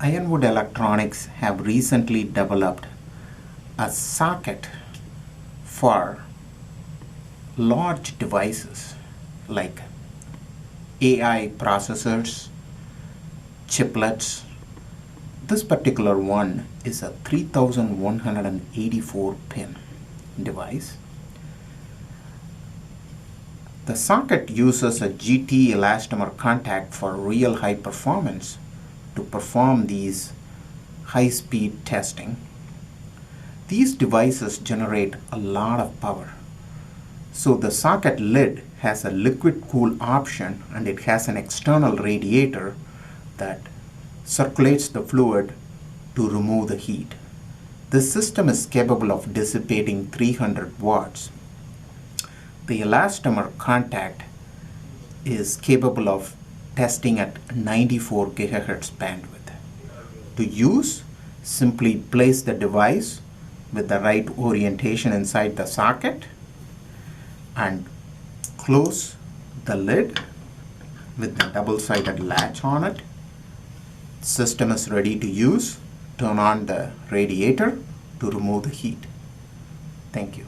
Ironwood Electronics have recently developed a socket for large devices like AI processors, chiplets. This particular one is a 3184 pin device. The socket uses a GT elastomer contact for real high performance to perform these high-speed testing. These devices generate a lot of power. So the socket lid has a liquid cool option, and it has an external radiator that circulates the fluid to remove the heat. This system is capable of dissipating 300 watts. The elastomer contact is capable of testing at 94 gigahertz bandwidth. To use, simply place the device with the right orientation inside the socket and close the lid with the double-sided latch on it. System is ready to use. Turn on the radiator to remove the heat. Thank you.